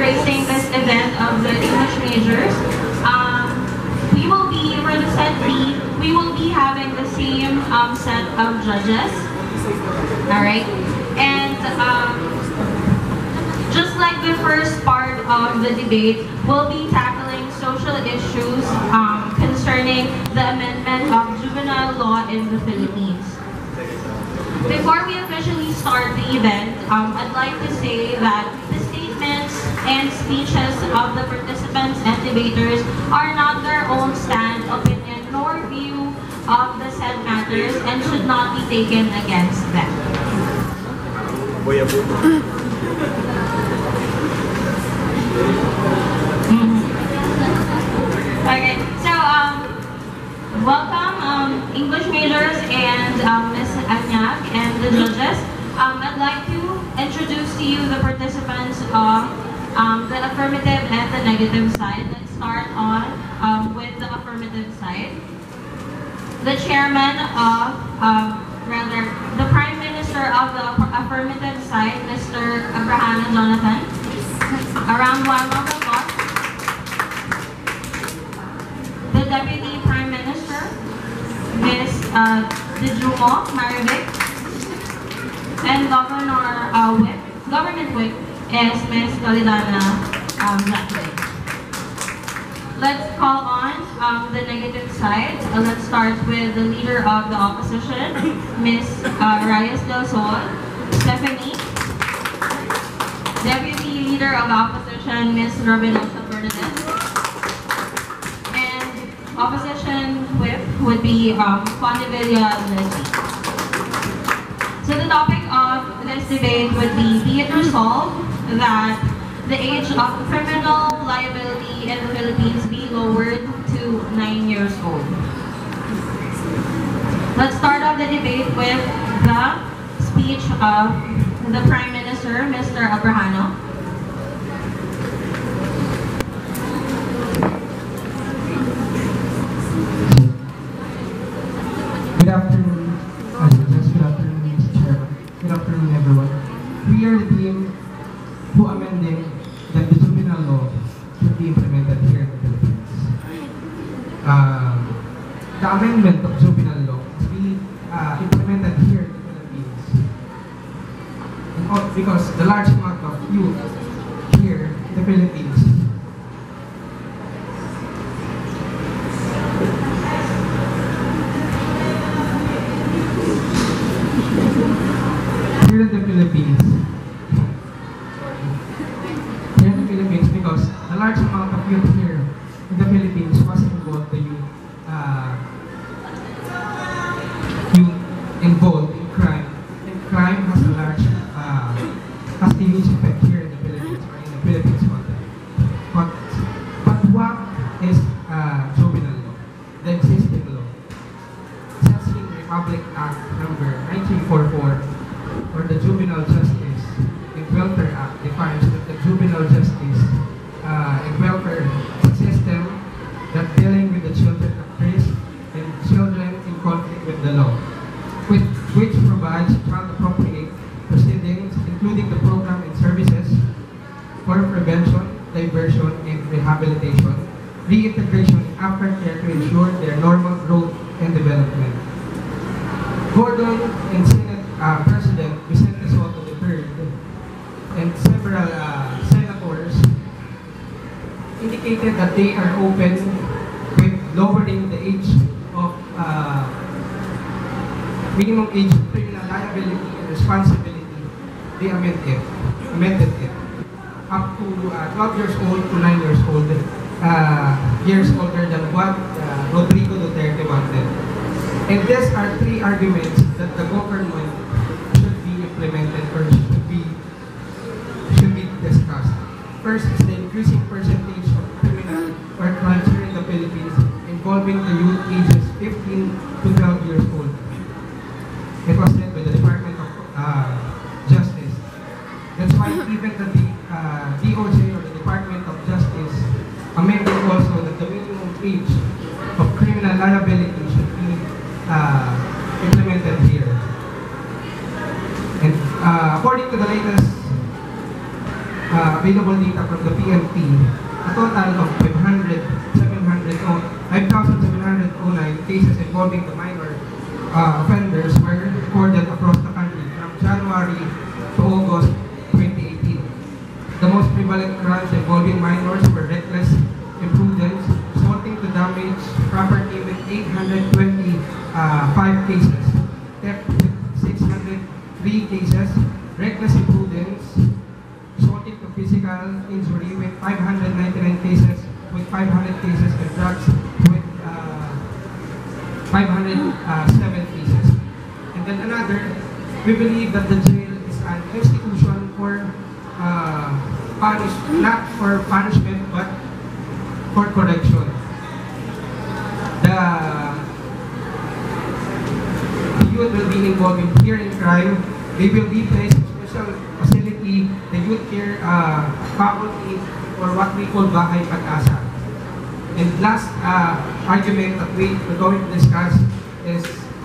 gracing this event of the English majors. For the set B, we will be having the same set of judges. Alright? And just like the first part of the debate, we'll be tackling social issues concerning the amendment of juvenile law in the Philippines. Before we officially start the event, I'd like to say that the statements and speeches of the participants and debaters are not their own stand, opinion, nor view of the said matters and should not be taken against them. Okay, so welcome English majors and Ms. Anyak and the judges. I'd like to introduce to you the participants of the affirmative and the negative side. Let's start on with the affirmative side. The chairman of, the Prime Minister of the affirmative side, Mr. Abraham Jonathan. Around one of applause. The Deputy Prime Minister, Ms. Dijumo Marivic. And Government Whip is Ms. Galidana Blackwood. Let's call on the negative side. Let's start with the leader of the opposition, Ms. Reyes del Sol, Stephanie. Deputy leader of the opposition, Ms. Robinosa Fernandez. And opposition whip would be Juanivilla Leslie. So the topic of this debate would be it resolved that the age of criminal liability in the Philippines be lowered to 9 years old. Let's start off the debate with the speech of the Prime Minister, Mr. Abrahano. Good afternoon, good afternoon, Mr. Chairman. Good afternoon, everyone. We are the team who amending that the juvenile law should be implemented here in the Philippines. The amendment of juvenile law to be implemented here in the Philippines because the large amount of youth here in the Philippines because the large amount of youth here in the Philippines was involved involved in crime. And crime has a large has a huge effect here in the Philippines or in the Philippines context. But what is juvenile law? The existing law. Settling Republic Act number 1944 or the Juvenile Justice and Welfare Act defines that the juvenile justice and welfare system that dealing with the children at risk and children in conflict with the law, which provides child appropriate proceedings, including the program and services for prevention, diversion, and rehabilitation, reintegration, and aftercare to ensure their normal growth and development. Gordon and Senate President Vicente Soto III and several senators indicated that they are open with lowering the age of minimum age of criminal liability and responsibility. They amended it up to 12 years old to 9 years old, years older than what Rodrigo Duterte wanted. And these are three arguments that the government should be implemented or should be discussed. First is the increasing percentage of criminal or crimes here in the Philippines involving the youth ages 15 to 12 years old. It was led by the Department of Justice. That's why even the DOJ or the Department of Justice amended also that the minimum age of criminal liability should be implemented here. And according to the latest available data from the PNP, a total of 5,709 cases involving the minor offenders were recorded across the country from January to August 2018. The most prevalent crimes involving minors were reckless imprudence, assaulting to damage property with 825 cases, theft with 603 cases, reckless imprudence, assaulting to physical injury with 599 cases, with 500 cases, and drugs with 507 cases. And then another, we believe that the jail is an institution for not for punishment, but for correction. The youth will be involved in fearing crime. They will be placed in special facility, the youth care faculty, or what we call Bahay Pag-asa. And last argument that we are going to discuss is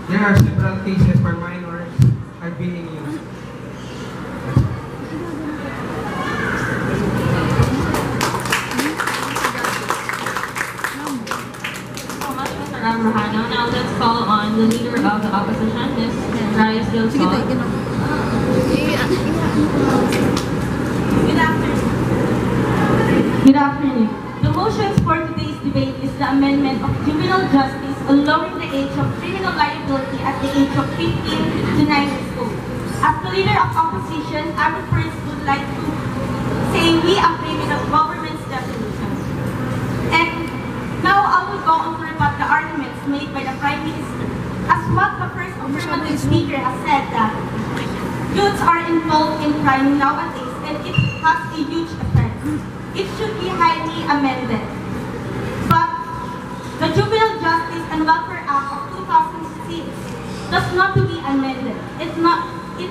there are several cases where minors are being used. Now let's call on the leader of the opposition, Ms. Reyes Del Sol. Good afternoon. Good afternoon. The motions for today's debate is the amendment of juvenile justice on lowering the age of criminal liability at the age of 15 to 9 years old. As the leader of opposition, I first would like to say we agree with the government's definition. And now I will go on to rebut the arguments made by the Prime Minister. As what the first affirmative speaker has said that youths are involved in crime nowadays and it has a huge effect. It should be highly amended. But the Juvenile Justice and Welfare Act of 2006 does not to be amended. It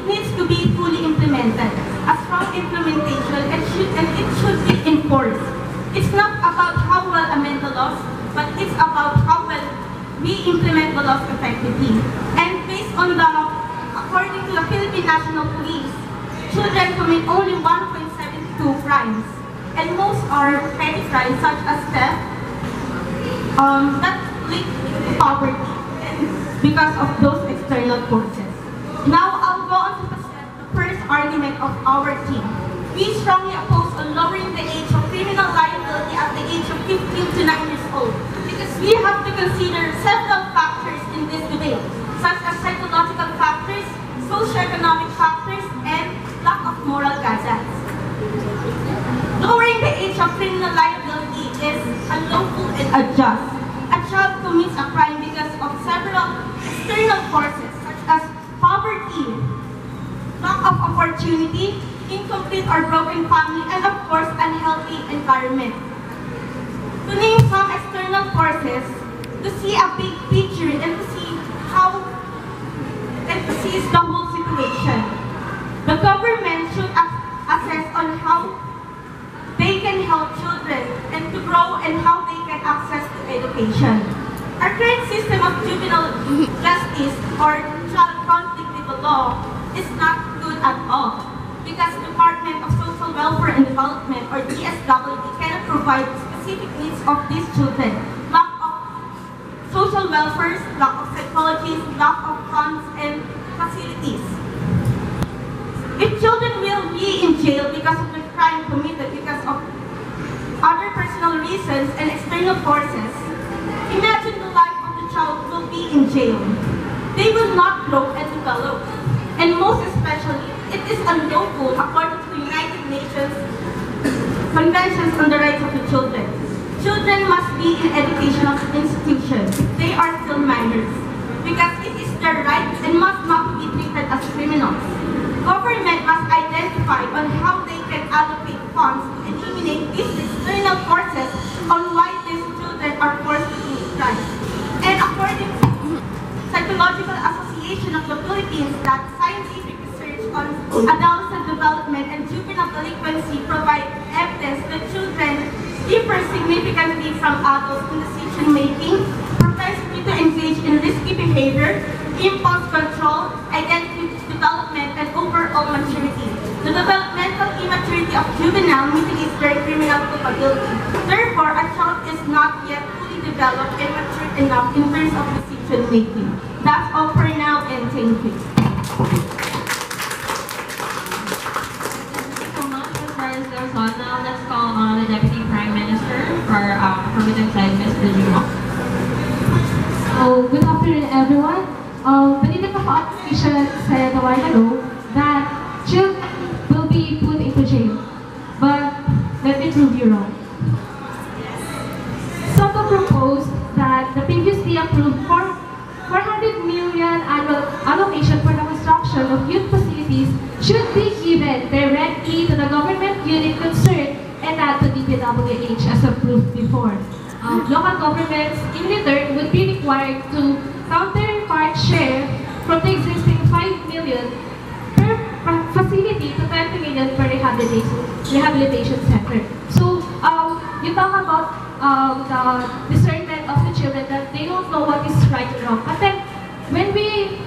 needs to be fully implemented. A strong implementation and it should be enforced. It's not about how well amend the laws, but it's about how well we implement the laws effectively. And based on according to the Philippine National Police, children commit only 1.72 crimes. And most are petty crimes such as theft, that linked to poverty because of those external forces. Now I'll go on to present the first argument of our team. We strongly oppose on lowering the age of criminal liability at the age of 15 to 9 years old because we have to consider several factors in this debate, such as psychological factors, socioeconomic factors, and lack of moral guidance. Lowering the age of criminal liability is unlawful and unjust. A child commits a crime because of several external forces such as poverty, lack of opportunity, incomplete or broken family, and of course, unhealthy environment. To name some external forces, to see a big picture and to see the whole situation. The government should assess on how they can help children and to grow and how they can access to education. Our current system of juvenile justice or child conflict with the law is not good at all because the Department of Social Welfare and Development or DSWD cannot provide specific needs of these children. Lack of social welfare, lack of psychologists, lack of funds and facilities. If children will be in jail because of the crime committed because of other personal reasons and external forces, imagine the life of the child will be in jail. They will not grow and develop. And most especially, it is unlawful according to the United Nations Conventions on the Rights of the Children. Children must be in educational institutions. They are still minors because it is their right and must not be treated as criminals. Government must identify on how they can allocate funds to eliminate these external forces on why these children are forced to commit crimes. And according to Psychological Association of the Philippines, that scientific research on adolescent development and juvenile delinquency provide evidence that children differ significantly from adults in decision-making, propensity to engage in risky behavior, impulse control, identity development, and overall maturity. The developmental immaturity maturity of juvenile mitigates their criminal culpability. Therefore, a child is not yet fully developed and matured enough in terms of decision making. That's all for now, and thank you. Now let's call on the Deputy Prime Minister for affirmative side, Ms. Juvenile. So, good afternoon, everyone. Kanina pa po official said a while ago that children will be put into jail. But let me prove you wrong. SOTO proposed that the previously approved 400 million annual allocation for the construction of youth facilities should be given directly to the government unit concerned and not to DPWH as approved before. Local governments, in return, would be required to counterpart share from the existing 5 million per facility to 20 million per rehabilitation center. So, you talk about the discernment of the children that they don't know what is right and wrong. But then, when we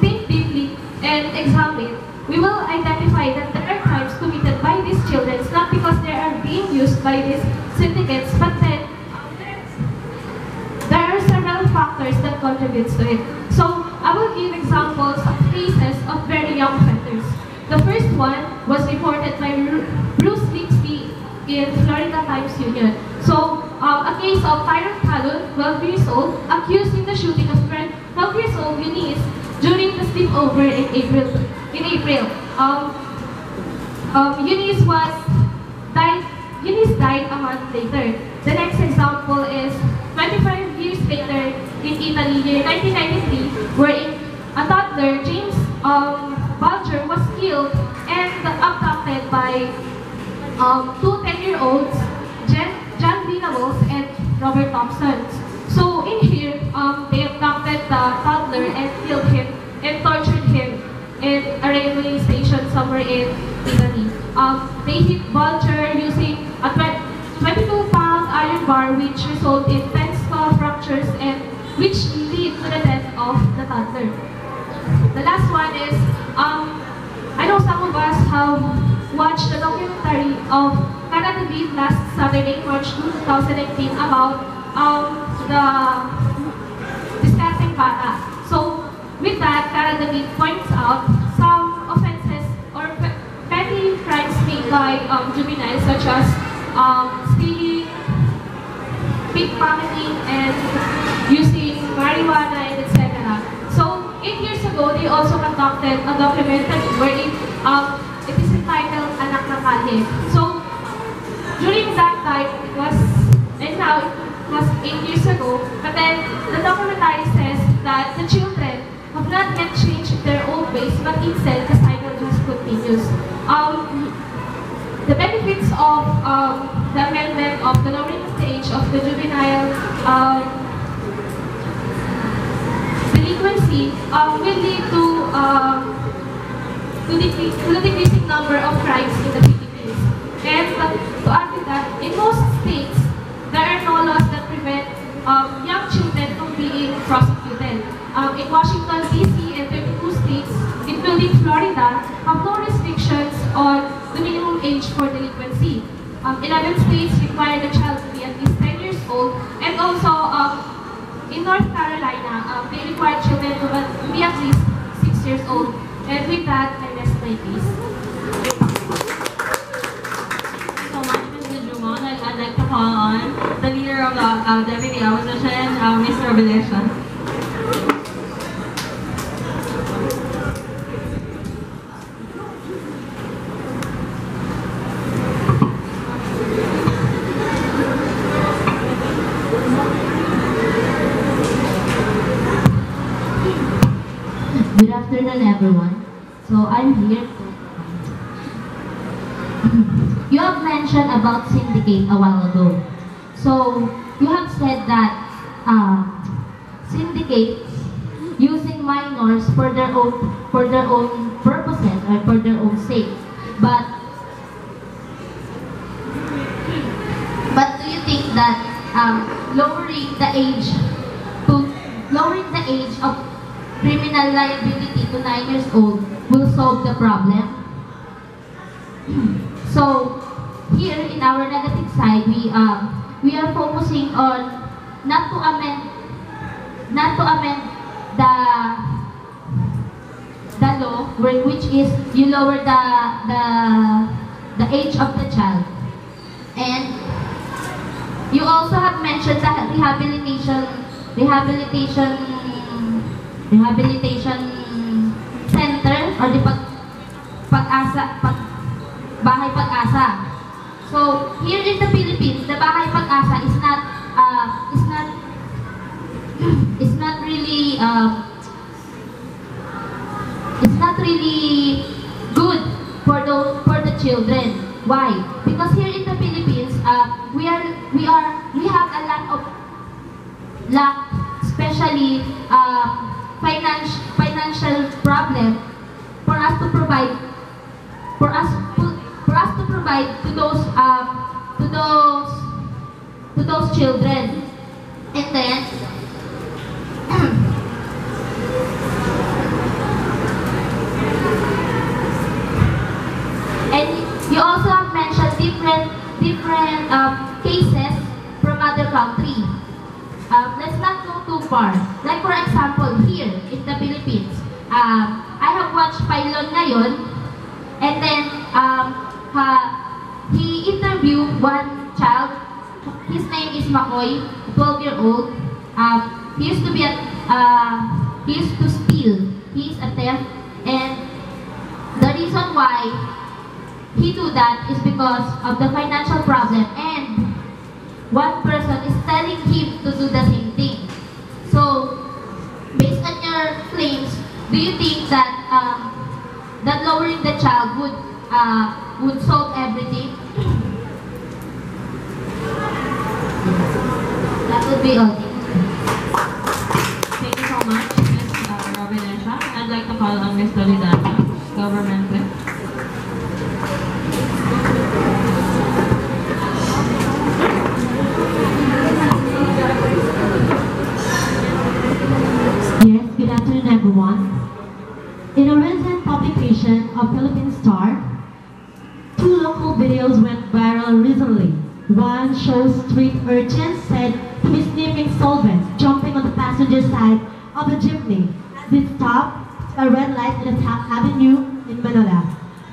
think deeply and examine, we will identify that there are crimes committed by these children, not because they are being used by these syndicates, but then there are several factors that contribute to it. So I will give examples of cases of very young offenders. The first one was reported by Bruce Lipsky in Florida Times Union. So a case of Tyron Calhoun, 12 years old, accused in the shooting of 12 years old Eunice during the sleepover in April. Eunice died a month later. The next example is 25 years later in Italy, year 1993, wherein a toddler, James Bulger, was killed and abducted by two 10-year-olds, John Vinales and Robert Thompson. So in here, they abducted the toddler and killed him and tortured him in a railway station somewhere in Italy. They hit Bulger using a 22-pound iron bar, which resulted in 10 skull fractures and which lead to the death of the toddler. The last one is, I know some of us have watched the documentary of Cara David last Saturday, March 2019, about the discussing bata. So with that, Cara David points out some offenses or petty crimes made by juveniles, such as stealing, pickpocketing, and using marijuana, and etc. So 8 years ago, they also conducted a documentary wherein it is entitled Anak ng Kalye. So during that time, it was, and now it was 8 years ago, but then the documentary says that the children have not yet changed their old ways, but instead the cycle just continues. The benefits of the amendment of the lowering of the age of the juvenile delinquency will lead to the decreasing number of crimes in the Philippines. And to add to that, in most states, there are no laws that prevent young children from being prosecuted. In Washington, D.C. and 32 states, including Florida, have no restrictions on the minimum age for delinquency. 11 states require the child to be at least 10 years old, and also in North Carolina, they require children to be at least 6 years old. And with that, I rest my case. So much, Ms. Juvenile. I'd like to call on the leader of the Deputy Opposition, Mr. Obedesha. Good afternoon, everyone. So I'm here to... You have mentioned about syndicate a while ago. So you have said that syndicates using minors for their own purposes or for their own sake. But do you think that lowering the age of criminal liability to 9 years old will solve the problem? So here in our negative side, we are focusing on not to amend the law, which is you lower the age of the child, and you also have mentioned the rehabilitation center or the Bahay Pag-asa. So here in the Philippines, the Bahay Pag-asa is not really good for the children. Why? Because here in the Philippines, we have a lot of lack, especially financial problem for us to provide to those children. And then and you also have mentioned different cases from other countries. Let's not go too far. Like for example, here in the Philippines, I have watched Pailon ngayon, and then he interviewed one child. His name is Makoy, 12-year-old. He used to steal. He is a theft, and the reason why he do that is because of the financial problem, and one person is telling him to do the same thing. So, based on your claims, do you think that that lowering the child would solve everything? That would be all. Thank you so much, Ms. Robin and Sean. I'd like to call on Ms. Toledano, Government Whip. Yes, good afternoon everyone. In a recent publication of Philippine Star, 2 local videos went viral recently. One shows street urchins said to be sniffing solvents, jumping on the passenger side of a jeepney as it stopped a red light in a top avenue in Manila.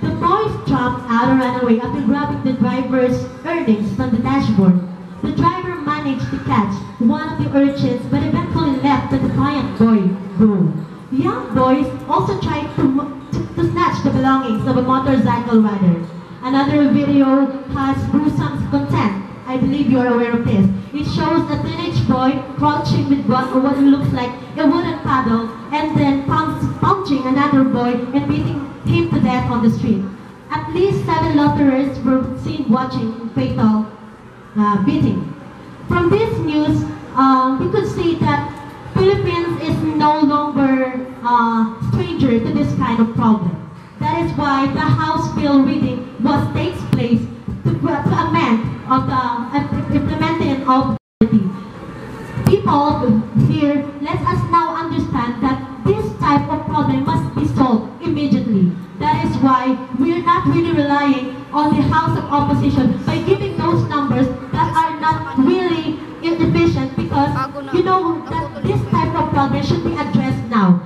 The boys jumped out and ran away after grabbing the driver's earnings from the dashboard. The driver managed to catch one of the urchins but eventually left the defiant boy go. The young boys also tried to snatch the belongings of a motorcycle rider. Another video has gruesome content. I believe you are aware of this. It shows a teenage boy crouching with what looks like a wooden paddle and then punching another boy and beating him to death on the street. At least 7 loiterers were seen watching fatal beating. From this news, we could see that Philippines is no longer stranger to this kind of problem. That is why the House bill reading takes place to amend of the implementing of people here. Let us now understand that this type of problem must be solved immediately. That is why we are not really relying on the House of Opposition by giving those numbers that are not really efficient, because you know that this type of problem should be addressed now.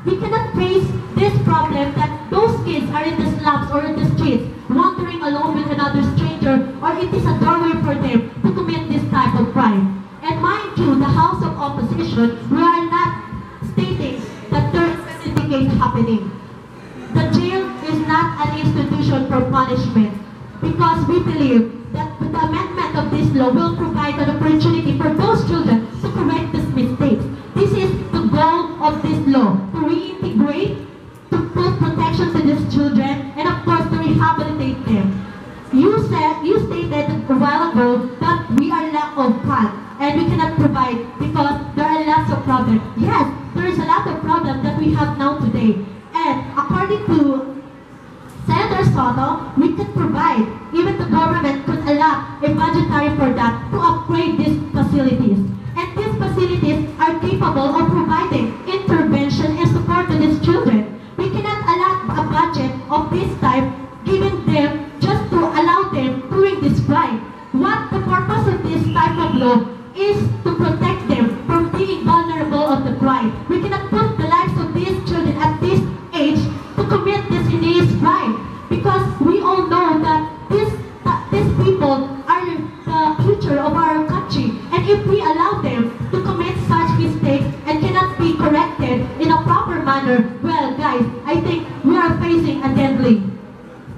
We cannot face this problem that those kids are in the slums or in the streets, wandering alone with another stranger, or it is a doorway for them to commit this type of crime. And mind you, the House of Opposition, we are not stating that there is a syndicate happening. The jail is not an institution for punishment, because we believe that the amendment of this law will provide an opportunity for those children to correct these mistakes. This is the goal of this law, to reintegrate, to put protection to these children, and of course to rehabilitate them. You stated a while ago that we are lack of funds and we cannot provide because there are lots of problems. Yes, there is a lot of problems that we have now today. And according to Senator Soto, we could provide, even the government could allot a budgetary for that to upgrade these facilities. And these facilities are capable of providing intervention and support to these children. We cannot allot a budget of this type, giving them just allow them to commit such mistakes and cannot be corrected in a proper manner, well, guys, I think we are facing a deadly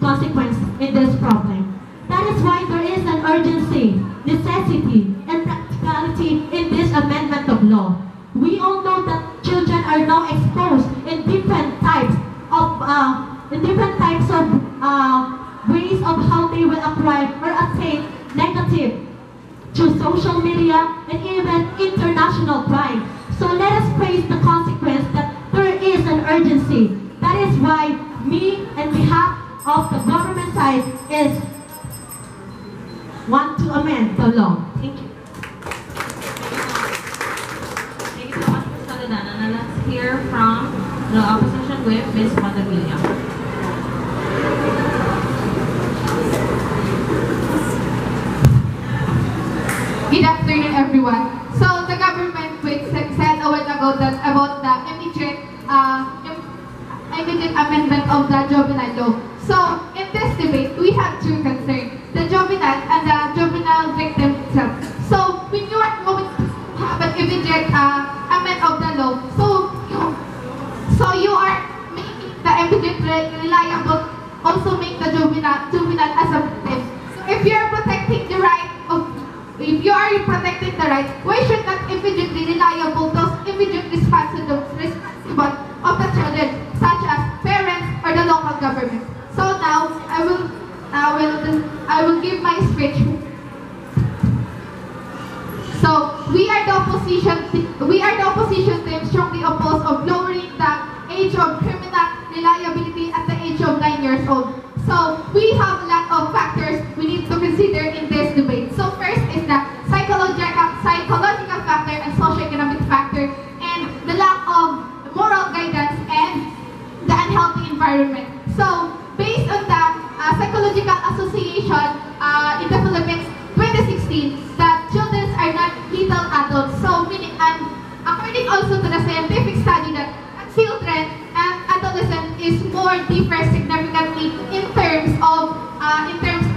consequence in this problem. That is why there is an urgency, necessity, and practicality in this amendment of law. We all know that children are now exposed in different types of ways of how they will acquire or attain negative through social media and even international crime. So let us face the consequence that there is an urgency. That is why me, on behalf of the government side, is want to amend the law. Thank you. Thank you so much, Ms. Toledano. Now let's hear from the opposition whip, Ms. Montagilla. Good afternoon, everyone. So the government said a while ago that about the immediate amendment of the juvenile law. So in this debate, we have two concerns: the juvenile and the juvenile victim itself. So when you are going to have an immediate amendment of the law, so you are making the immediate reliable, also make the juvenile as a victim. So if you are protecting the right of why should not immediately reliable those immediate responsible of the children, such as parents or the local government? So now I will give my speech. So we are the opposition team strongly opposed of lowering the age of criminal reliability at the age of 9 years old. So we have a lot of factors we need to consider in this debate. So first is the psychological factor and socioeconomic factor, and the lack of moral guidance and the unhealthy environment. So based on the Psychological Association in the Philippines 2016, that children are not little adults. So meaning, and according also to the scientific study, that children and adolescents is more differ significantly in terms of adults.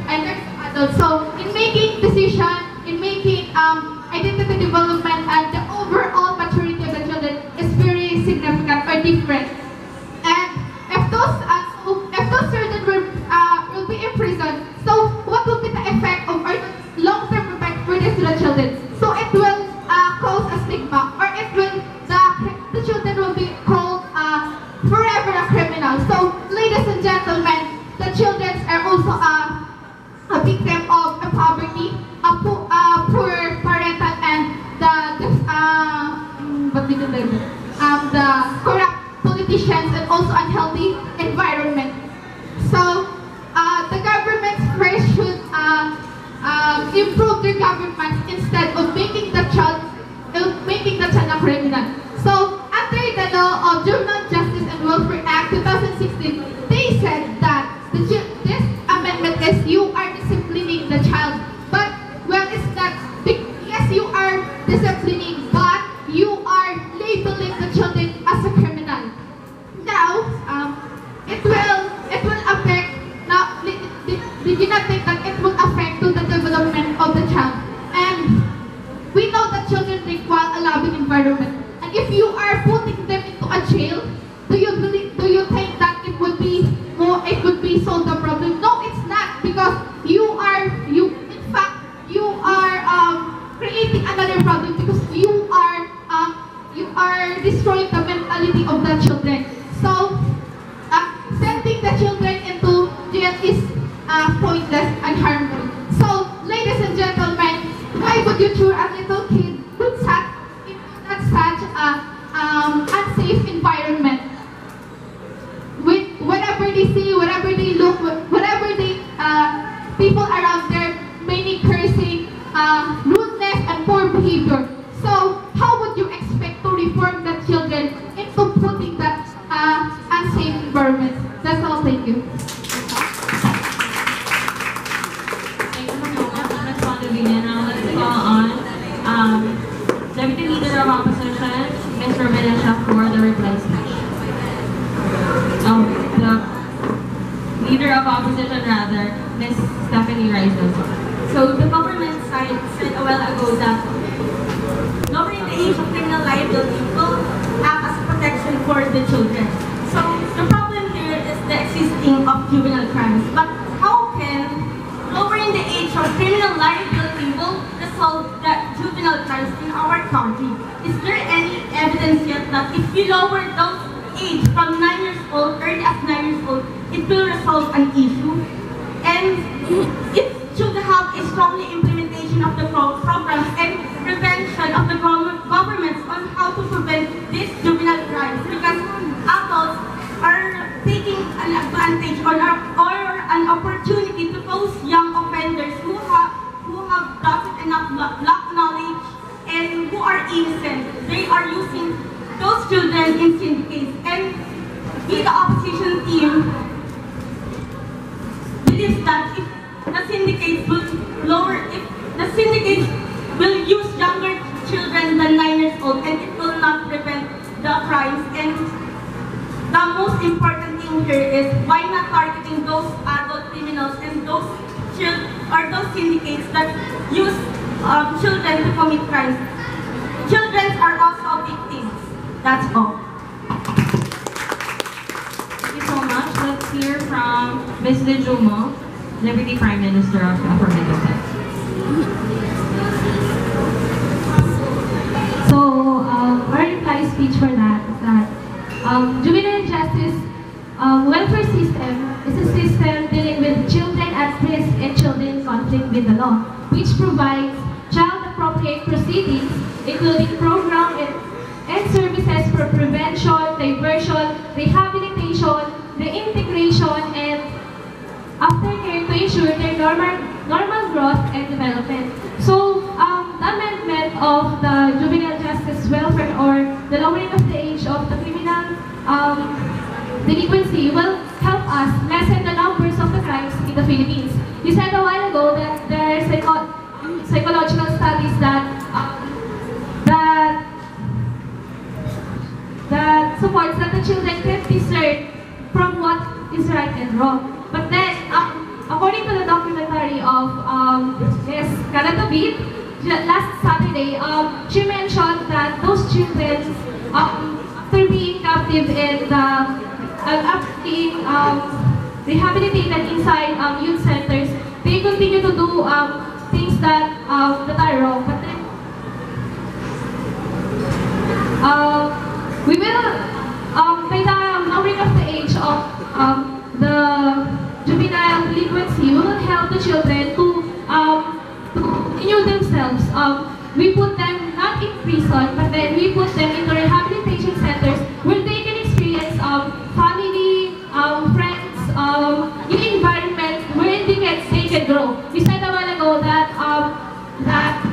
So in making decision, in making identity development, and the overall maturity of the children is very significant or different. And if those children will be in prison, so what will be the effect of or long-term effect for this to the children? So it will cause a stigma, or it will the children will be called forever a criminal. So ladies and gentlemen, the children are also a victim of poverty, poor parental, and the corrupt politicians, and also unhealthy environment. So the government first should improve their government instead of making the child a criminal. So under the law of Juvenile Justice and Welfare Act 2016, they said that this amendment is you are disciplining the child, but well, it's not. Yes, you are disciplining, but you are labeling the children as a criminal. Now, it will affect. Now, did you not think that it will affect to the development of the child? And we know that children require a loving environment. And if you are putting them into a jail, do you think that it would be solve the problem? No, it's not, because you are creating another problem, because you are destroying the mentality of the children. So sending the children into jail is pointless and harmful. So ladies and gentlemen, why would you throw a little kid into such unsafe environment? Whatever they see, whatever they look, whatever they people around there, many cursing, rudeness, and poor behavior. So how would you expect to reform the children into putting that unsafe environment? That's all. Thank you. Thank you so much, Ms. Montagilla. Now let's call on Deputy Leader of Opposition, Ms. Romelia, for the reply speech. The Leader of Opposition, rather, Ms. Stephanie Rice. So the government side said a while ago that children. So the problem here is the existing of juvenile crimes. But how can lowering the age of criminal liability will resolve the juvenile crimes in our country? Is there any evidence yet that if we lower those age from 9 years old, early as 9 years old, it will resolve an issue? And it should have a strong implementation of the programs and prevention of the governments on how to prevent these juvenile crimes, because adults are taking an advantage or an opportunity to those young offenders who have doesn't enough black knowledge and who are innocent. They are using those children in syndicates, and we, the opposition team, believes that if the syndicates will use younger children than 9 years old, and it will not prevent the crimes. And the most important thing here is why not targeting those adult criminals and those syndicates that use children to commit crimes. Children are also victims. That's all. Thank you so much. Let's hear from Ms. Lejumo, Deputy Prime Minister of the Affirmative Sex. So, our reply speech for that is that juvenile justice welfare system is a system dealing with children at risk and children in conflict with the law, which provides child-appropriate proceedings, including program and services for prevention, diversion, rehabilitation, reintegration, and aftercare to ensure their normal growth and development. So, the amendment of the juvenile justice welfare, or the lowering of the age of the criminal delinquency, will help us lessen the numbers of the crimes in the Philippines. You said a while ago that there are psychological studies that supports that the children can discern from what is right and wrong. But then, according to the documentary of Ms. Karatabit, last Saturday, she mentioned that those children, after being captive and after being rehabilitated inside youth centers, they continue to do things that are wrong. But then, we will, by the lowering of the age of the juvenile delinquency, we will help the children to renew themselves. We put them not in prison, but then we put them into rehabilitation centers where they can experience family, friends, new environment where they can grow. We said a while ago that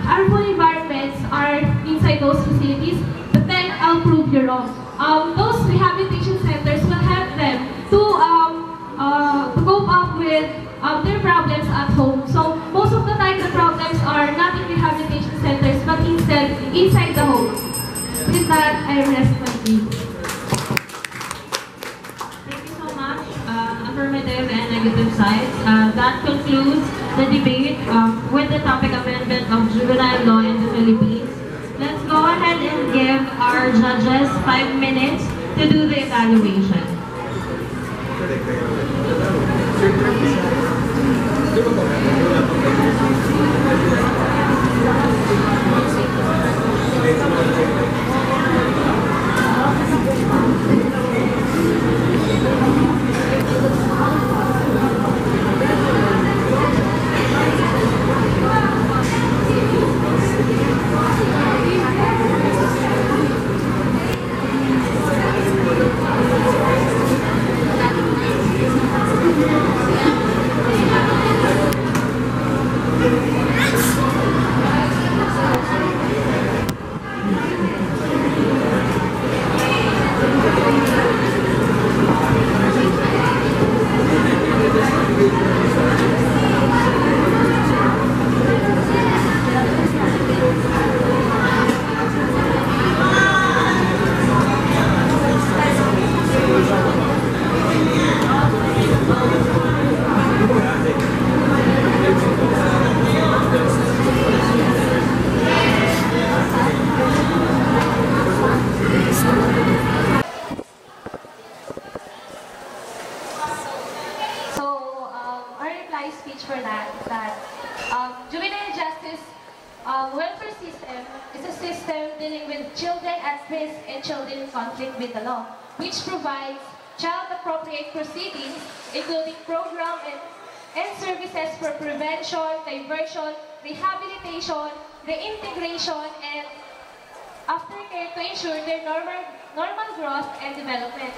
harmful environments are inside those facilities, but then I'll prove you wrong. Those rehabilitation centers will help them to cope up with their problems at home. So most of the time the problems are not in rehabilitation centers, but instead inside the home. With that, I rest my case. Thank you so much, affirmative and negative sides. That concludes the debate with the topic amendment of juvenile law in the Philippines. Let's go ahead and give our judges 5 minutes to do the evaluation. dealing with children at risk and children in conflict with the law, which provides child-appropriate proceedings, including program and services for prevention, diversion, rehabilitation, reintegration, and aftercare to ensure their normal growth and development.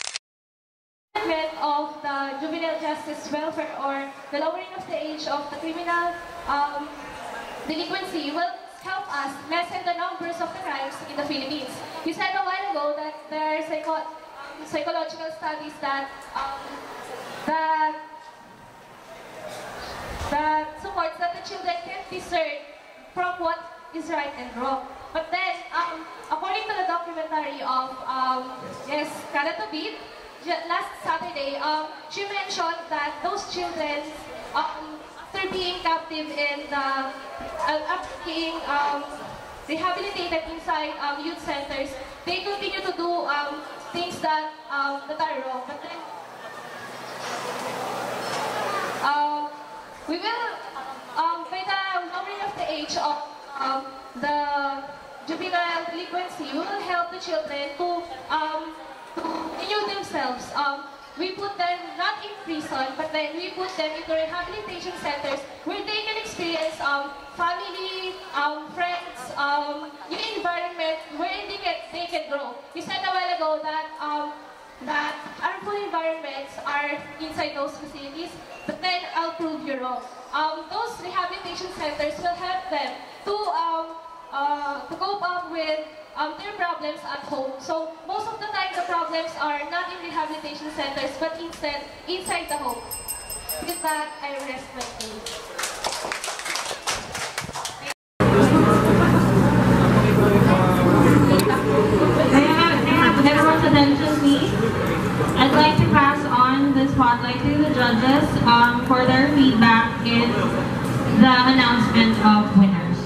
Of the juvenile justice welfare, or the lowering of the age of the criminal delinquency, will help us lessen the numbers of the crimes in the Philippines. You said a while ago that there are psychological studies that supports that the children can discern from what is right and wrong. But then, according to the documentary of Karatabit, last Saturday, she mentioned that those children, after being captive and being rehabilitated inside youth centers, they continue to do things that are wrong. But then, we will, by the lowering of the age of the juvenile delinquency, we will help the children to renew themselves. We put them not in prison, but then we put them into rehabilitation centers where they can experience family, friends, new environment where they can grow. You said a while ago that harmful environments are inside those facilities, but then I'll prove you wrong. Those rehabilitation centers will help them to cope up with their problems at home. So most of the time the problems are not in rehabilitation centers, but instead inside the home. With that, I rest my case. Everyone's attention, please. I'd like to pass on the spotlight to the judges for their feedback in the announcement of winners.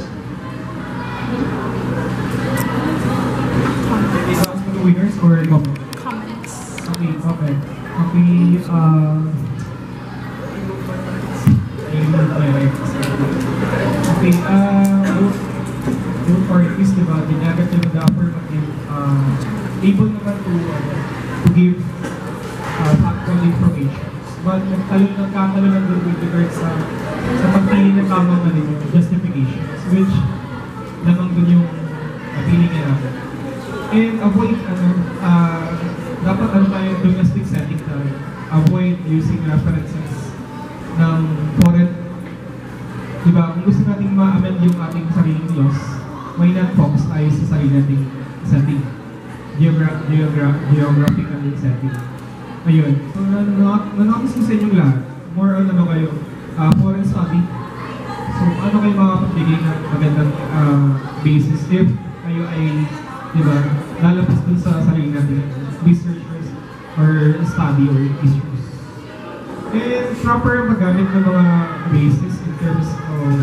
Winners or comments? Okay. Both parties, diba, the negative and the affirmative, able naman to give factual information. But nagkakaroon lang doon with regards sa pagpili ng tamang justifications, which lamang doon yung pili niya natin. And avoid, dapat tayo domestic setting tayo. Avoid using references ng foreign. Diba, kung gusto natin ma-amend yung ating sariling laws, why not focus tayo sa sarili nating setting? Geographical setting. Ayun. So, nanonotice ko sa inyong lahat, more on foreign study. So, ano kayo makapagbigay ng magandang basis if kayo ay, diba, lalabas dun sa sarili natin researchers or study or issues. And proper magamit ng mga basis in terms of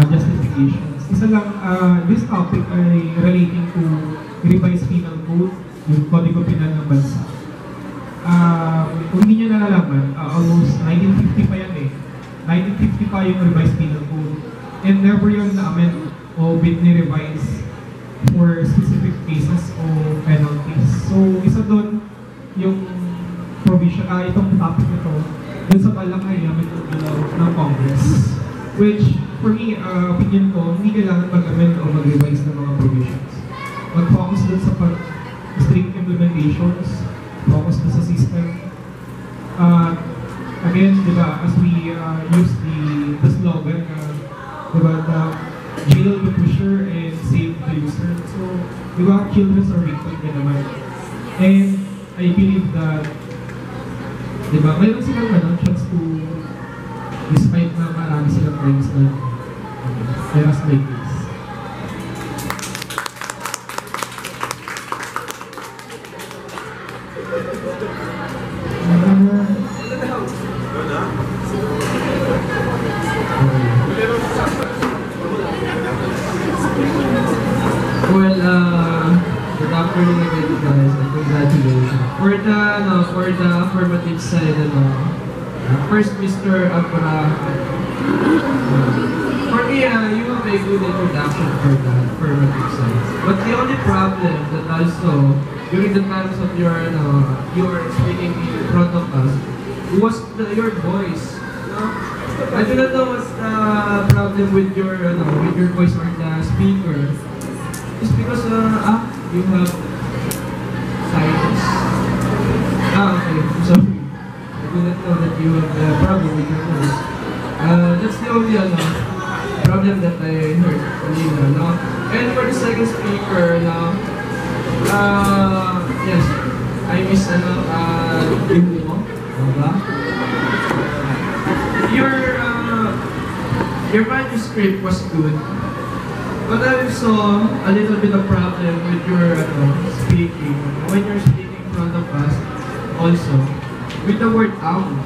justifications. Isa lang, this topic ay relating to revised penal code, yung Kodigo Penal ng bansa. Kung hindi nyo nalalaman, almost 1950 pa yan eh. 1950 pa yung revised penal code. And never yun na-amend o ni-revise for specific cases o penalties. So, isa doon yung provision, itong topic nito, dun sa balakay ng Congress. Which, for me, opinion ko, hindi kailangan mag-amend o mag-revise ng mga provisions. Mag-focus dun sa strict implementations, focus dun sa system. Again, diba, as we use the slogan, diba, the jail the pusher and save the user. So, diba, children are victim din naman. And I believe that, diba, mayroon silang chance to, despite na marami silang crimes na there's like this. Well, good afternoon again, guys, and congratulations. For the affirmative side, first, Mr. Abra, For me, you have a good introduction for the affirmative science. But the only problem that I saw during the times of your speaking in front of us was your voice. I do not know what's the problem with your voice or the speaker. It's because you have sinus. Okay. I'm sorry. I do not know that you have a problem with your voice. That's the only problem that I heard kanina, no? And for the second speaker, yes, I miss your manuscript was good, but I saw a little bit of problem with your speaking when you're speaking in front of us. Also, with the word "am."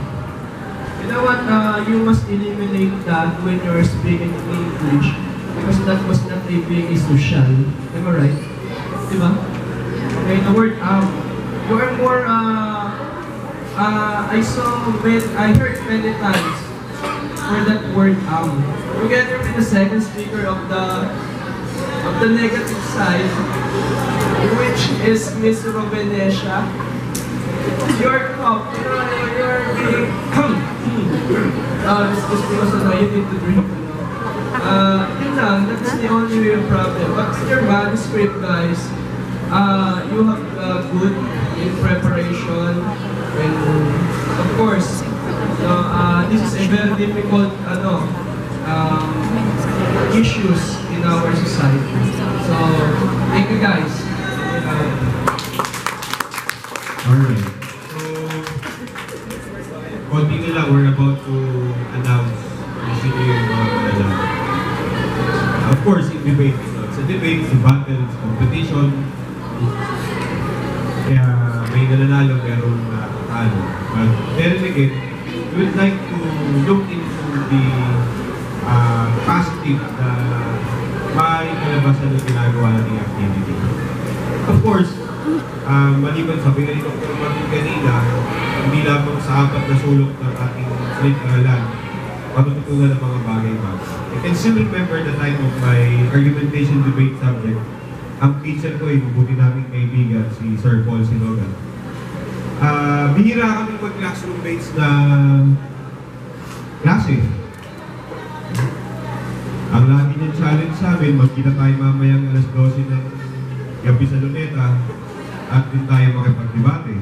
You know what? You must eliminate that when you're speaking in English because that was not a being social. Am I right? Diba? Okay, the word you are more I heard many times for that word together with the second speaker of the negative side, which is Miss Robenesha. Your cup, you're being it's just because you need to drink, that's the only problem. But in your manuscript, guys, you have good in preparation, and of course, this is a very difficult issues in our society. So, thank you guys. Alright. Konti lang, we're about to announce sino yung mga mananalo. Of course, in debate, it's a debate, it's a battle, it's a competition. Kaya may nananalo, merong nakakalo. But then again, we would like to look into the positive na may kalabasan ng ginagawa nating activity. Of course, maliban sa pinali Dr. Martin kanina, hindi lamang sa apat na sulok ng ating silid-aralan, matututunan ng mga bagay-bagay. I can still remember the time of my argumentation debate subject. Ang teacher ko ay mabuti naming kaibigan, si Sir Paul Sinogan. Bihira kami mag-classroom mates na klase. Ang lagi niyang challenge sa amin, magkita tayo mamayang alas 12 ng gabi sa Luneta at din tayo makipagdebate.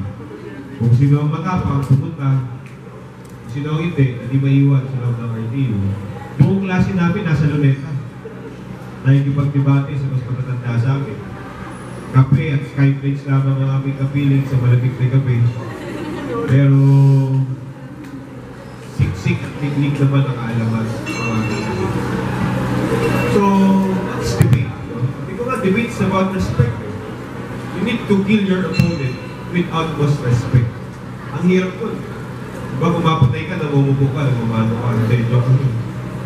Kung sino ang matapang, pumunta. Kung sino ang hindi maiwan sa loob ng RTU. Buong klase namin nasa Luneta. Nakikipagdebate sa mas matatanda sa amin. Kape at skyplates lamang ang aming kapiling sa malamig na gabi. Pero siksik at teknik naman ang kaalaman ng aming kapiling. So, let's debate. Because debate is about respect. You need to kill your opponent with utmost respect. Ang hirap ko. Diba kung mapatay ka, namumupo ka, namumano ka, hindi, joke ko.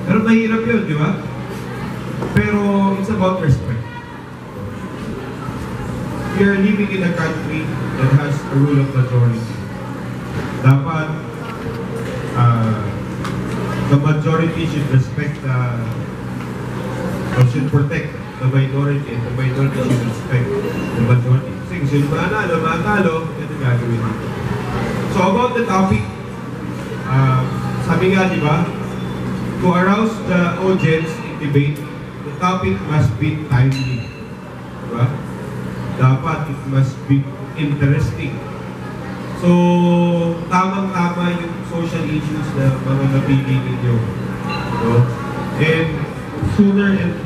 Pero mahirap yun, di ba? Pero it's about respect. We are living in a country that has a rule of majority. Dapat the majority should respect or should protect the minority, and the minority should respect the majority. Kasi kung sino manalo, ito gagawin dito. So about the topic, sabi nga, di ba, to arouse the audience in debate, the topic must be timely. Diba? Dapat it must be interesting. So, tamang-tama yung social issues na mga napili ninyo. No? And sooner and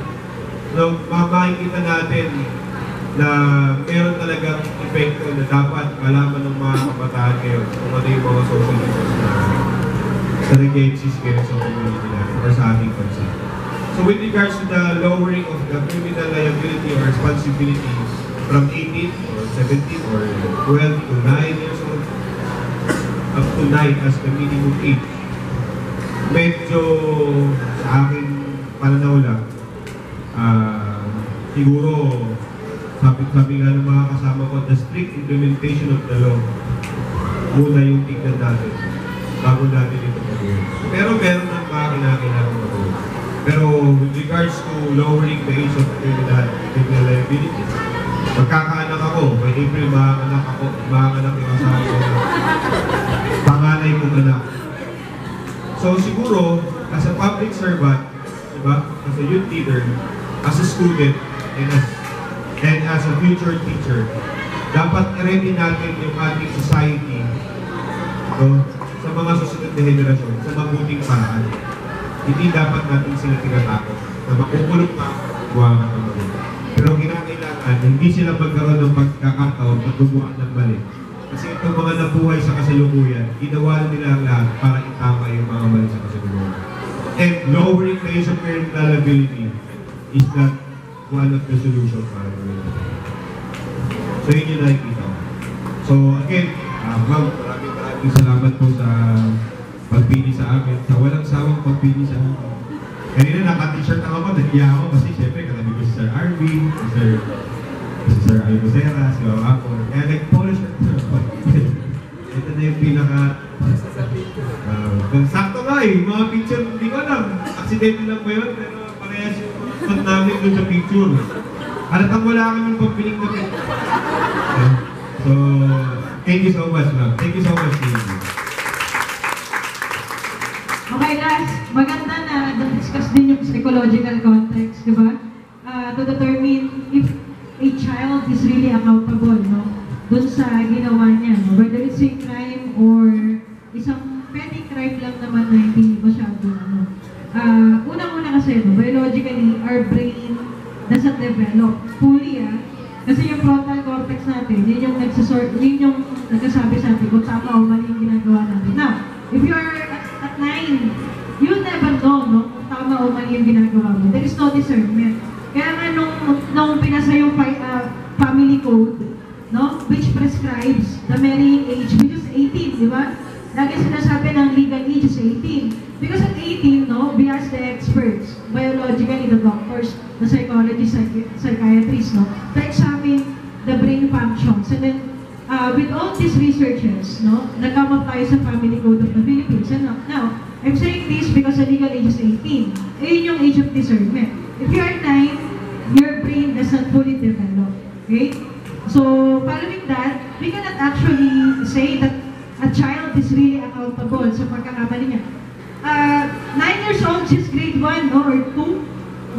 makikita natin na meron talagang epekto na dapat malaman ng mga kabataan ngayon kung ano yung mga social issues na nag-exist ngayon sa community natin or sa ating bansa. So with regards to the lowering of the criminal liability or responsibility from 18 or 17 or 12 to 9 years old up to 9 as the minimum age, medyo sa akin pananaw lang, siguro sabi nga ng mga kasama ko, the strict implementation of the law muna yung tignan natin bago natin ito mag-uwi. Pero meron ng mga kinakailangan mag-uwi. Pero with regards to lowering the age of criminal liability, magkakaanak ako, by April makanganak yung asawa ko na panganay kong anak. So siguro, as a public servant, diba? As a youth leader, as a student, and as a future teacher, dapat i-ready natin yung ating society, no, sa mga susunod na henerasyon, sa mabuting paraan. Hindi dapat natin sila tinatakot na makukulong ka, gawa ka ng mali. Pero kinakailangan, hindi sila magkaroon ng pagkakataon at gumawa ng mali. Kasi itong mga nabuhay sa kasalukuyan, ginawa nila ang lahat para itama yung mga mali sa kasalukuyan. And lowering the age of criminal liability is not one of the solutions para gawin. So yun yung nakikita ko. So again, ma'am, maraming salamat po sa pagpili sa amin, sa walang sawang pagpili sa amin. Kanina naka-t-shirt ako, nahiya ako kasi syempre katabi ko si Sir Arvin, si Sir Alcocera, si Mama ako. Kaya nag-polo shirt ako. Ito na yung pinaka... sakto nga mga picture, hindi ko alam. Aksidente lang ba yun? Pero parehas yung pag namin doon sa picture. Halatang wala kami pagpiling na picture. So, thank you so much, ma'am. Thank you so much, thank you. Okay, guys, maganda na discuss din yung psychological context, di ba? To determine if a child is really accountable, no? Doon sa ginawa niya, no? Whether it's a crime or isang petty crime lang naman na hindi masyado, ano. Unang-una kasi, no? Biologically, our brain doesn't develop fully, kasi yung frontal cortex natin, yun yung nagsasabi sa atin kung tama o mali yung ginagawa natin. Now, if you are at 9, you'll never know, no? Kung tama o mali yung ginagawa mo. There is no discernment. Kaya nga nung pinasa yung family code, no? Which prescribes the marrying age, which is 18, di ba? Lagi sinasabi ng legal age is 18. Because at 18, no? We ask the experts, biologically, the doctors, the psychologists, psychiatrists, no? To examine the brain functions. And then, with all these researchers, no, nag-come up tayo sa family code of the Philippines. And now, I'm saying this because the legal age is 18. Ayun yung age of discernment. If you are 9, your brain doesn't fully develop. Okay? So, following that, we cannot actually say that a child is really accountable sa pagkakamali niya. 9 years old, she's grade 1, no, or 2.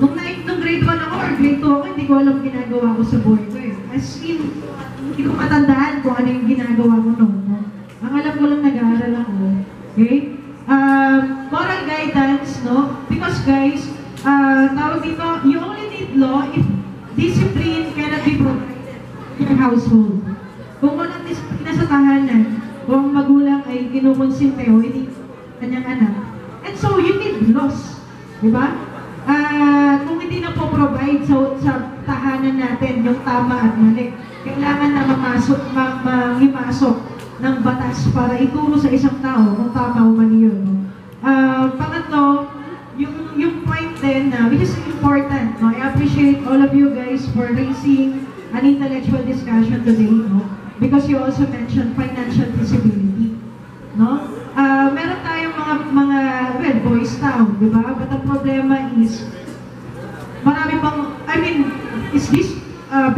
Nung grade 1 ako or grade 2 ako, hindi ko alam ginagawa ko sa buhay ko eh. As in, hindi ko matandaan kung ano yung ginagawa ko noon. No? Ang alam ko lang nag-aaral ako. Okay? Moral guidance, no? Because guys, tawag dito, you only need law if discipline cannot be provided in your household. Kung walang disiplina sa tahanan, kung ang magulang ay kinukonsinte o hindi kanyang anak. And so, you need laws. Diba? Kung hindi na po provide sa tahanan natin yung tama at mali, kailangan na mangimasok ng batas para ituro sa isang tao kung tama o mali yun. Pangatlo, yung point din na, which is important, no? I appreciate all of you guys for raising an intellectual discussion today, no? Because you also mentioned financial feasibility, no? Meron tayong mga boys town, di ba? But the problema is, marami pang, is this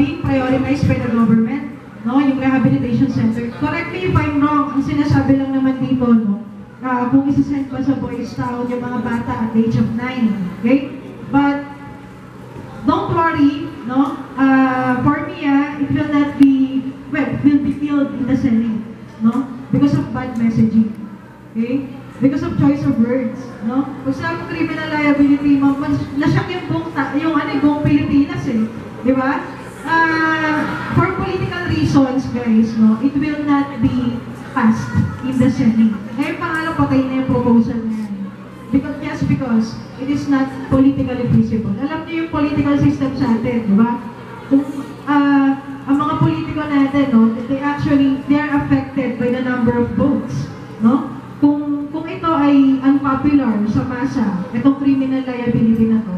being prioritized by the government? No, yung rehabilitation center. Correct me if I'm wrong, ang sinasabi lang naman dito, no? Kung isasend pa sa boys town yung mga bata at the age of 9, okay? But, don't worry, no? For me, it will not be, will be filled in the Senate, no? Because of bad messaging, okay? Because of choice of words, no? Kung sa criminal liability, nasyak yung buong Pilipinas eh, di ba? For political reasons, guys, no, it will not be passed in the Senate. Ngayon pangalan, patay na yung proposal na yan. Because it is not politically feasible. Alam niyo yung political system sa atin, di ba? Kung ang mga politiko natin, no, they are affected by the number of votes, no? Kung ito ay unpopular sa masa, itong criminal liability na to,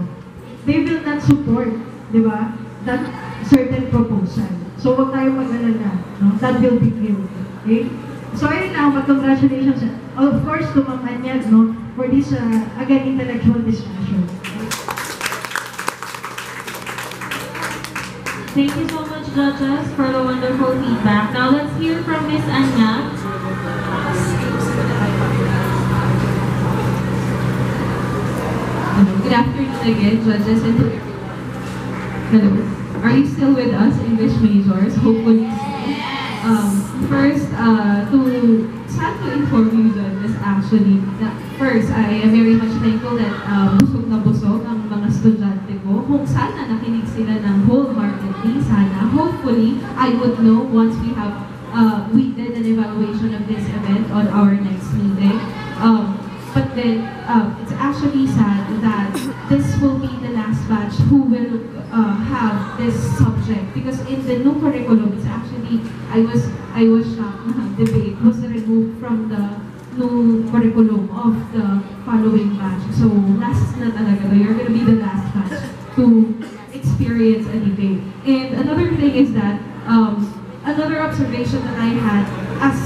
they will not support, di ba, that certain proposal. So, huwag tayo mag-alala, no? That will be killed, okay? So, ayun lang, congratulations, of course, to Ma'am Anyag, no, for this, again, intellectual discussion. Thank you so much, judges, for the wonderful feedback. Now let's hear from Miss Anya. Good afternoon again, judges and to everyone. Hello. Are you still with us, English majors? Hopefully. First, sad to inform you, judges, actually, that first, I am very much thankful that busog na busog ang mga estudyante ko. Kung sana nakinig sila ng wholeheartedly, sana, hopefully, I would know once we did an evaluation of this event on our next meeting. But then, it's actually sad that this will be the last batch who will have this subject, because in the new curriculum, it's actually, I was shocked na debate was removed from the new curriculum of the following batch. So, last na talaga, you're gonna be the last batch to experience a debate. And another thing is that, another observation that I had, as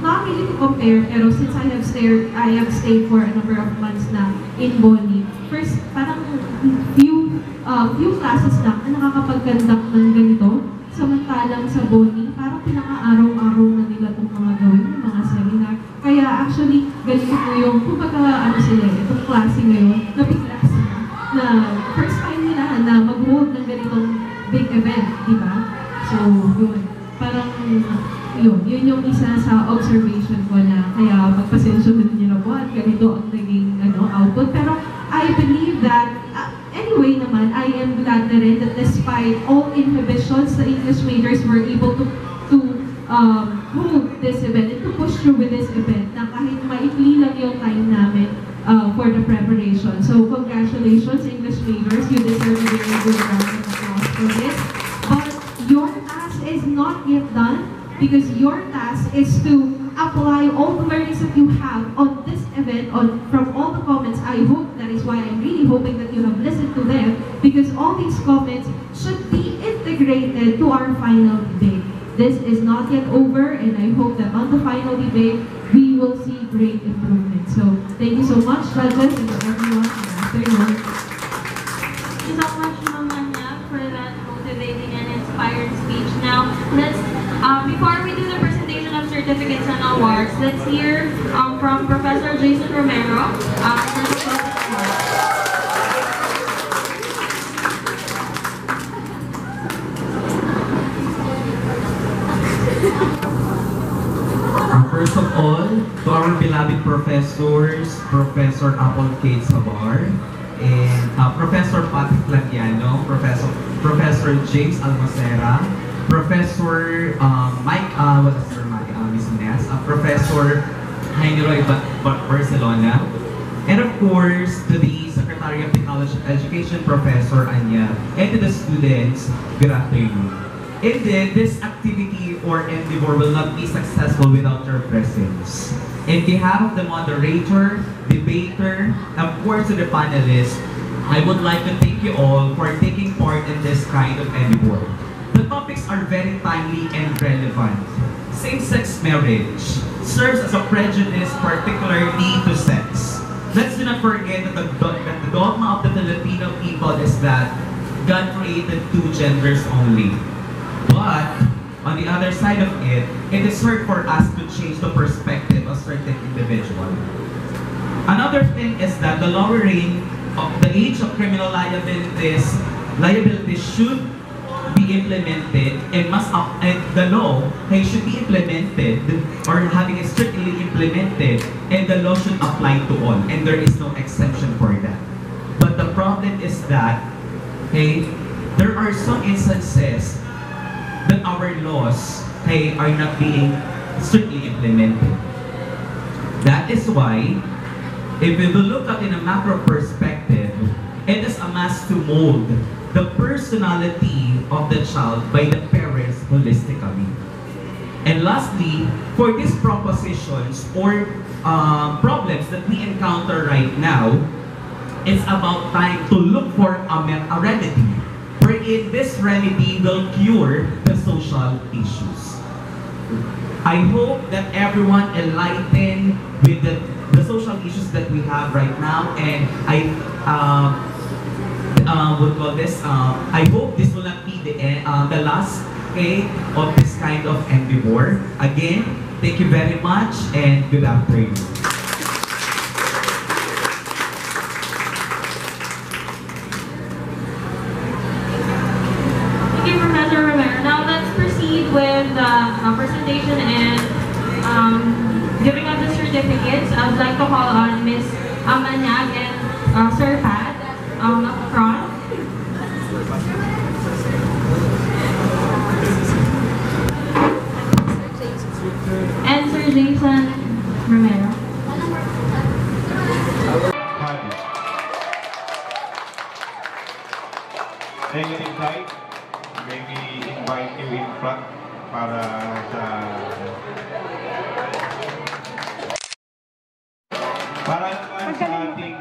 not really to compare, pero since I have stayed for a number of months na in Bonnie. First, parang few classes lang ang nakakapag-conduct ng ganito. Samantalang sa Bonnie, parang pinaka-araw-araw na nila itong mga gawin, yung mga seminar. Kaya actually, ganito ko yung, kumbaga itong klase ngayon, nabigla sila na first time nila na mag-hold ng ganitong big event, di ba? So, yun. Parang, yun yung isa sa observation ko na kaya magpasensyo na niyo na po at ganito ang naging output. Pero I believe that, anyway naman, I am glad na rin that despite all inhibitions, the English majors were able to hold this event and to push through with this event na kahit maikli lang yung time namin for the preparation. So congratulations, English majors. You deserve a very good round of applause for this. But your task is not yet done, because your task is to apply all the learnings that you have on this event, from all the comments. I hope, that is why I'm really hoping that you have listened to them, because all these comments should be integrated to our final debate. This is not yet over, and I hope that on the final debate, we will see great improvement. So, thank you so much, judges, and to everyone. Good afternoon. Thank you so much, Ma'am Anya, for that motivating and inspired speech. Now, before we do the presentation of certificates and awards, let's hear from Professor Jason Romero for the closing remarks. First of all, to our beloved professors, Professor Apple Kate Sabar, and Professor Patrick Lagiano, Professor James Almacera, Professor Mike, Miss Ines, Professor Jaime Roy Barcelona, and of course to the Secretary of the College of Education, Professor Anya, and to the students, good afternoon. Indeed, this activity or endeavor will not be successful without your presence. In behalf of the moderator, debater, and of course to the panelists, I would like to thank you all for taking part in this kind of endeavor. The topics are very timely and relevant. Same-sex marriage serves as a prejudice particularly to sex. Let's not forget that the dogma of the Filipino people is that God created two genders only. But, on the other side of it, it is hard for us to change the perspective of certain individual. Another thing is that the lowering of the age of criminal liability should be implemented and the law should be implemented or having it strictly implemented, and the law should apply to all, and there is no exception for that. But the problem is that there are some instances that our laws are not being strictly implemented. That is why, if we will look at in a macro perspective, it is a must to mold the personality of the child by the parents holistically. And lastly, for these propositions or problems that we encounter right now, it's about time to look for a remedy, wherein this remedy will cure the social issues. I hope that everyone enlightened with the social issues that we have right now, and would call this, I hope this will not be the last, okay, of this kind of endeavor. Again, thank you very much and good afternoon. Thank you, Professor Romero. Now let's proceed with the presentation and giving out the certificates. I would like to call on Ms. Amanyag and Sir Pat up front. And Sir Jason Romero. Negative side, maybe invite you in front para sa naman sa ating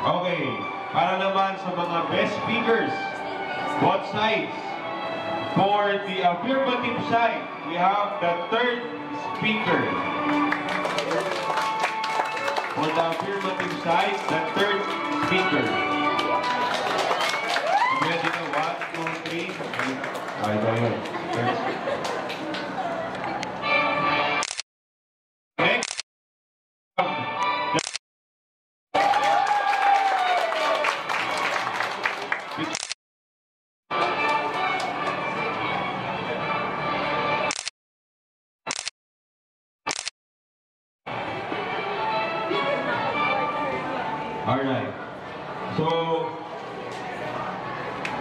okay, para naman sa mga best speakers, both sides. For the affirmative side, we have the third speaker. For the affirmative side, the third speaker. Ready na? 1, 2, 3. Ay, ayun. Next. Alright. So,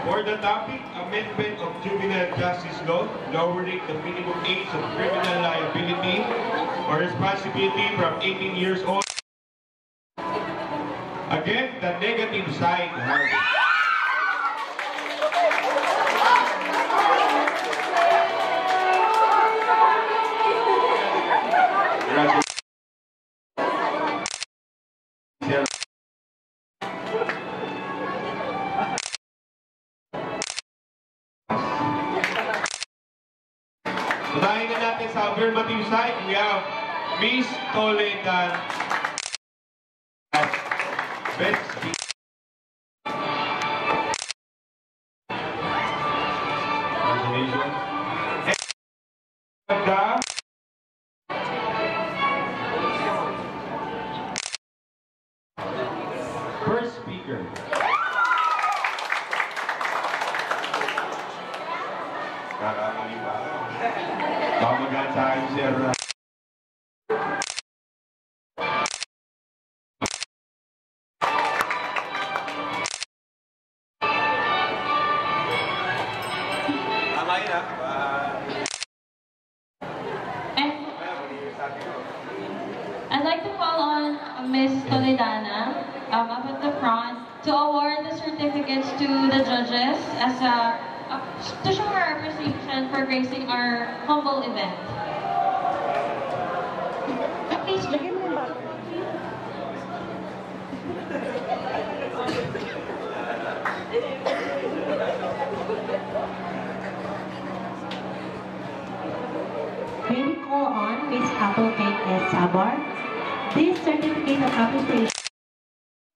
for the topic, amendment of juvenile justice law, lowering the minimum age of criminal liability or responsibility from 18 years old. Again, the negative side. Unahin na natin sa affirmative side, we have Miss Toledan as best speaker. Congratulations. And the first speaker. Kakamali pa. Pamagat sa akin, sir. Tama yun, I'd like to call on Ms. Toledana up at the front to award the certificates to the judges as to show our appreciation for gracing our humble event. Please, lagyan mo yung bag. May we call on Miss Applegate S. Sabar. This certificate of appreciation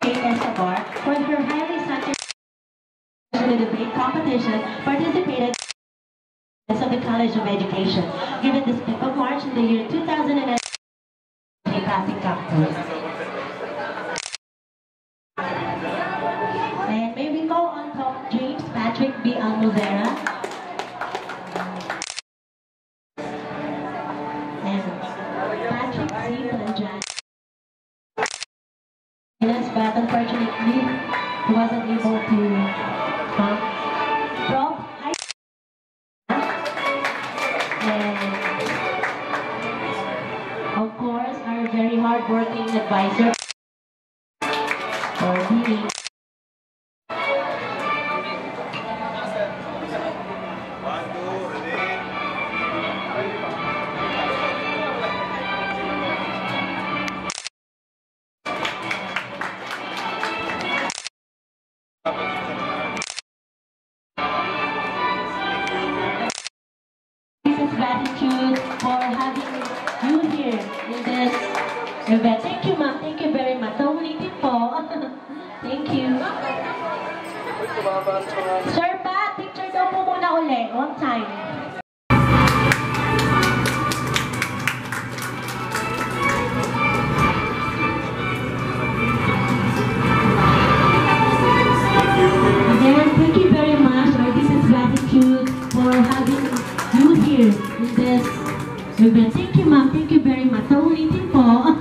Kate S. Sabar for her highly successful debate competition participated of the College of Education, given this 5th of March in the year 2009 passing campus. And may we call on top James Patrick B. Almozera. And Patrick C. Palanjan. Yes, but unfortunately, he wasn't able to come. Prof. And of course, our very hard-working advisor or dean. gratitude for having you here in this event. Thank you, ma'am. Thank you very much. So, ulitin po. Thank you. Sir Pat, picture daw po muna uli. On time. Again, thank you very much. Our deepest gratitude for having you here in this event. Thank you, ma'am. Thank you very much. So, ulitin po.